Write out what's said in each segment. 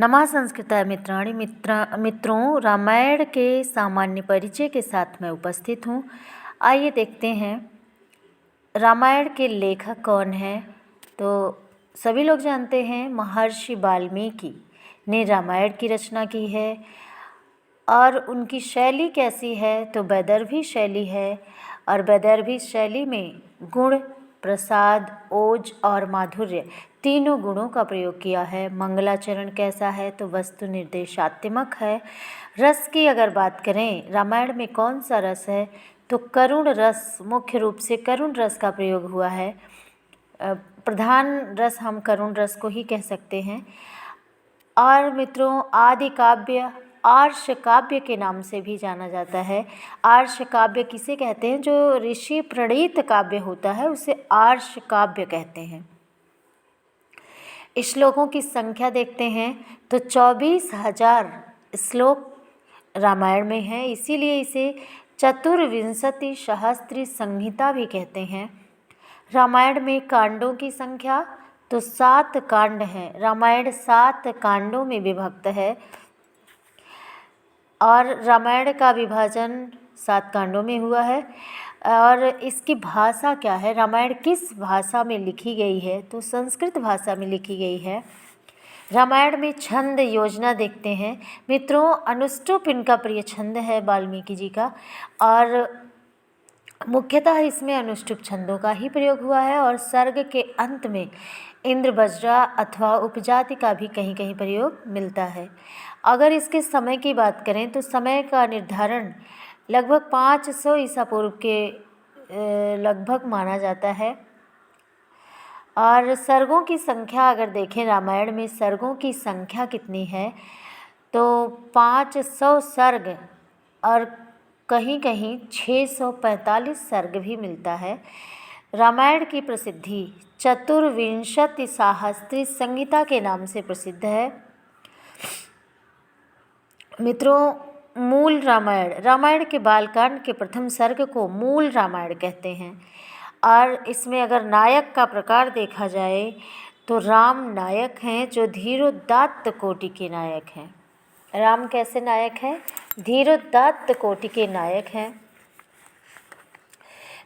नमः संस्कृताय मित्रों, रामायण के सामान्य परिचय के साथ मैं उपस्थित हूँ। आइए देखते हैं रामायण के लेखक कौन हैं। तो सभी लोग जानते हैं महर्षि वाल्मीकि ने रामायण की रचना की है और उनकी शैली कैसी है तो वैदर्भी शैली है। और वैदर्भी शैली में गुण, प्रसाद, ओज और माधुर्य तीनों गुणों का प्रयोग किया है। मंगलाचरण कैसा है तो वस्तु निर्देशात्मक है। रस की अगर बात करें, रामायण में कौन सा रस है तो करुण रस, मुख्य रूप से करुण रस का प्रयोग हुआ है। प्रधान रस हम करुण रस को ही कह सकते हैं। और मित्रों, आदि काव्य आर्ष काव्य के नाम से भी जाना जाता है। आर्ष काव्य किसे कहते हैं? जो ऋषि प्रणीत काव्य होता है उसे आर्ष काव्य कहते हैं। श्लोकों की संख्या देखते हैं तो 24,000 श्लोक रामायण में हैं, इसीलिए इसे चतुर्विंशति सहस्त्री संहिता भी कहते हैं। रामायण में कांडों की संख्या तो 7 कांड हैं। रामायण 7 कांडों में विभक्त है और रामायण का विभाजन 7 कांडों में हुआ है। और इसकी भाषा क्या है, रामायण किस भाषा में लिखी गई है तो संस्कृत भाषा में लिखी गई है। रामायण में छंद योजना देखते हैं। मित्रों, अनुष्टुप इनका प्रिय छंद है वाल्मीकि जी का, और मुख्यतः इसमें अनुष्टुप छंदों का ही प्रयोग हुआ है। और सर्ग के अंत में इंद्र वज्रा अथवा उपजाति का भी कहीं कहीं प्रयोग मिलता है। अगर इसके समय की बात करें तो समय का निर्धारण लगभग 500 ईसा पूर्व के लगभग माना जाता है। और सर्गों की संख्या अगर देखें, रामायण में सर्गों की संख्या कितनी है तो 500 सर्ग और कहीं कहीं 645 सर्ग भी मिलता है। रामायण की प्रसिद्धि चतुर्विंशति सहस्त्री संहिता के नाम से प्रसिद्ध है। मित्रों, मूल रामायण के बालकांड के प्रथम सर्ग को मूल रामायण कहते हैं। और इसमें अगर नायक का प्रकार देखा जाए तो राम नायक हैं, जो धीरोदात्त कोटि के नायक हैं। राम कैसे नायक हैं? धीरोदात्त कोटि के नायक हैं।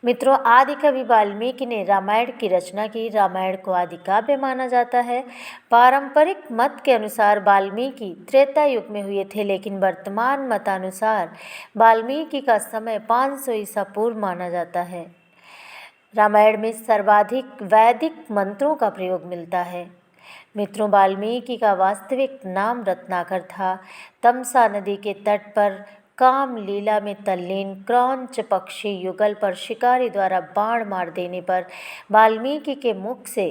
मित्रों, आदिकवि वाल्मीकि ने रामायण की रचना की। रामायण को आदि काव्य माना जाता है। पारंपरिक मत के अनुसार वाल्मीकि त्रेता युग में हुए थे, लेकिन वर्तमान मतानुसार वाल्मीकि का समय 500 ईसा पूर्व माना जाता है। रामायण में सर्वाधिक वैदिक मंत्रों का प्रयोग मिलता है। मित्रों, वाल्मीकि का वास्तविक नाम रत्नाकर था। तमसा नदी के तट पर काम लीला में तल्लीन क्रौंच पक्षी युगल पर शिकारी द्वारा बाण मार देने पर वाल्मीकि के मुख से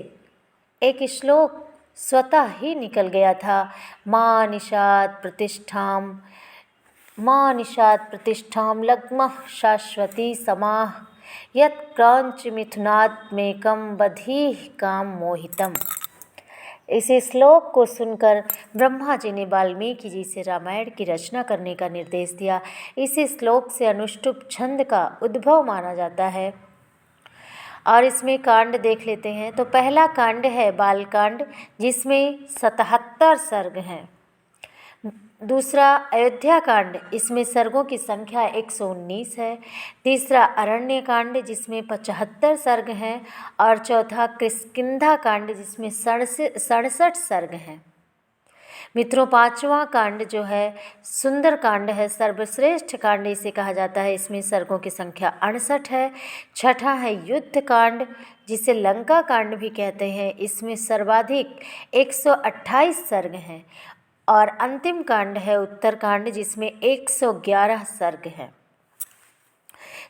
एक श्लोक स्वतः ही निकल गया था। मां निषाद प्रतिष्ठाम लग्मः शाश्वती समाः यत् क्रौंच मिथुनात्मेकं बधीः काम मोहितम्। इस श्लोक को सुनकर ब्रह्मा जी ने वाल्मीकि जी से रामायण की रचना करने का निर्देश दिया। इस श्लोक से अनुष्टुप छंद का उद्भव माना जाता है। और इसमें कांड देख लेते हैं तो पहला कांड है बालकांड, जिसमें 77 सर्ग हैं। दूसरा अयोध्या कांड, इसमें सर्गों की संख्या 119 है। तीसरा अरण्य कांड, जिसमें 75 सर्ग हैं। और चौथा किष्किंधा कांड, जिसमें 67 सर्ग हैं। मित्रों, पांचवा कांड जो है सुंदर कांड है, सर्वश्रेष्ठ कांड इसे कहा जाता है। इसमें सर्गों की संख्या 68 है। छठा है युद्ध कांड, जिसे लंका कांड भी कहते हैं। इसमें सर्वाधिक 128 सर्ग हैं। और अंतिम कांड है उत्तरकांड, जिसमें 111 सर्ग हैं।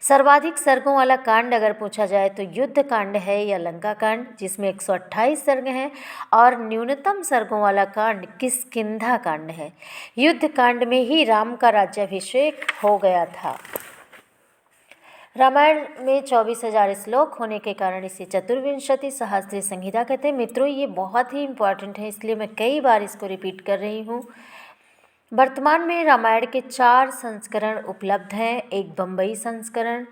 सर्वाधिक सर्गों वाला कांड अगर पूछा जाए तो युद्ध कांड है या लंका कांड, जिसमें 128 सर्ग हैं। और न्यूनतम सर्गों वाला कांड किष्किंधा कांड है। युद्ध कांड में ही राम का राज्याभिषेक हो गया था। रामायण में 24,000 श्लोक होने के कारण इसे चतुर्विंशति सहस्त्री संहिता कहते हैं। मित्रों, ये बहुत ही इम्पॉर्टेंट है, इसलिए मैं कई बार इसको रिपीट कर रही हूँ। वर्तमान में रामायण के 4 संस्करण उपलब्ध हैं। एक बम्बई संस्करण,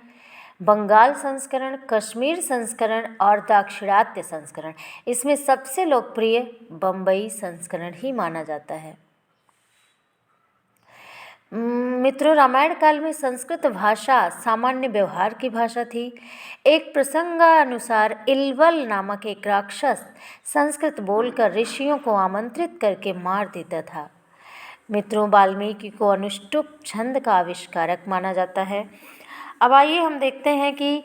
बंगाल संस्करण, कश्मीर संस्करण और दाक्षिणात्य संस्करण। इसमें सबसे लोकप्रिय बम्बई संस्करण ही माना जाता है। मित्रों, रामायण काल में संस्कृत भाषा सामान्य व्यवहार की भाषा थी। एक प्रसंगानुसार इल्वल नामक एक राक्षस संस्कृत बोलकर ऋषियों को आमंत्रित करके मार देता था। मित्रों, वाल्मीकि को अनुष्टुप छंद का आविष्कारक माना जाता है। अब आइए हम देखते हैं कि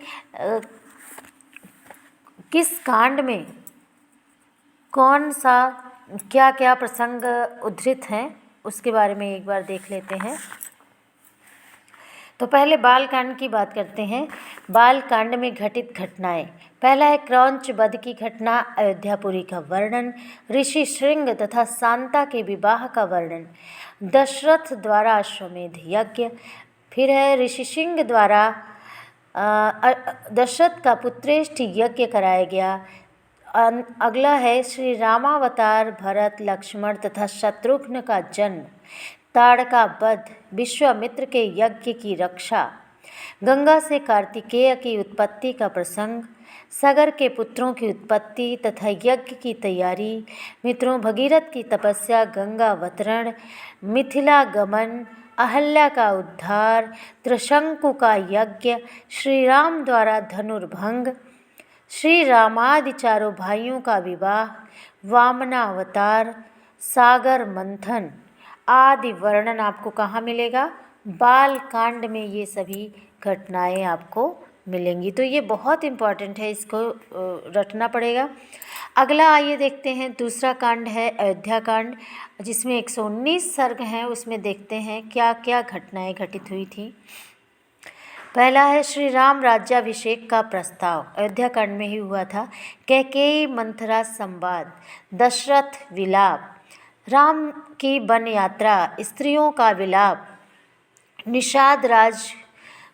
किस कांड में कौन सा क्या क्या प्रसंग उद्धृत हैं, उसके बारे में एक बार देख लेते हैं। तो पहले बालकांड की बात करते हैं। बालकांड में घटित घटनाएं। पहला है क्रौंच वध की घटना, अयोध्यापुरी का वर्णन, ऋषि शृंग तथा शांता के विवाह का वर्णन, दशरथ द्वारा अश्वमेध यज्ञ, फिर है ऋषि सिंह द्वारा दशरथ का पुत्रेष्ठ यज्ञ कराया गया। अगला है श्री रामावतार, भरत, लक्ष्मण तथा शत्रुघ्न का जन्म, ताड़का वध, विश्वामित्र के यज्ञ की रक्षा, गंगा से कार्तिकेय की उत्पत्ति का प्रसंग, सगर के पुत्रों की उत्पत्ति तथा यज्ञ की तैयारी, मित्रों भगीरथ की तपस्या, गंगा अवतरण, मिथिला गमन, अहल्या का उद्धार, त्रिशंकु का यज्ञ, श्री राम द्वारा धनुर्भंग, श्री रामादि चारों भाइयों का विवाह, वामना अवतार, सागर मंथन आदि वर्णन आपको कहाँ मिलेगा? बाल कांड में ये सभी घटनाएं आपको मिलेंगी। तो ये बहुत इम्पॉर्टेंट है, इसको रटना पड़ेगा। अगला आइए देखते हैं, दूसरा कांड है अयोध्या कांड, जिसमें 119 सर्ग हैं। उसमें देखते हैं क्या क्या घटनाएं घटित हुई थी। पहला है श्री राम राज्याभिषेक का प्रस्ताव, अयोध्या कांड में ही हुआ था। कैकेयी मंथरा संवाद, दशरथ विलाप, राम की वन यात्रा, स्त्रियों का विलाप, निषाद राज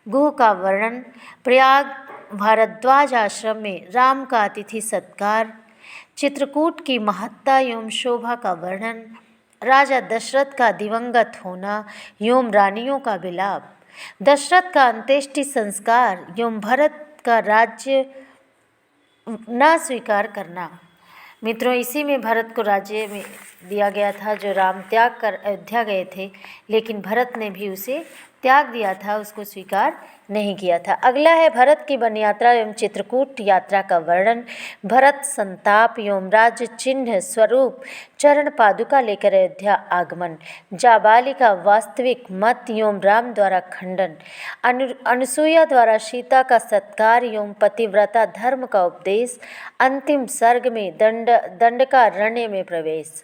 गुह का वर्णन, प्रयाग भारद्वाज आश्रम में राम का अतिथि सत्कार, चित्रकूट की महत्ता एवं शोभा का वर्णन, राजा दशरथ का दिवंगत होना एवं रानियों का विलाप, दशरथ का अंत्येष्टि संस्कार एवं भरत का राज्य न स्वीकार करना। मित्रों, इसी में भरत को राज्य में दिया गया था, जो राम त्याग कर अयोध्या गए थे, लेकिन भरत ने भी उसे त्याग दिया था, उसको स्वीकार नहीं किया था। अगला है भरत की वन यात्रा एवं चित्रकूट यात्रा का वर्णन, भरत संताप एवं राज्य चिन्ह स्वरूप चरण पादुका लेकर अयोध्या आगमन, जाबाली का वास्तविक मत एवं राम द्वारा खंडन, अनुसूया द्वारा सीता का सत्कार एवं पतिव्रता धर्म का उपदेश, अंतिम सर्ग में दंडकारण्य में प्रवेश।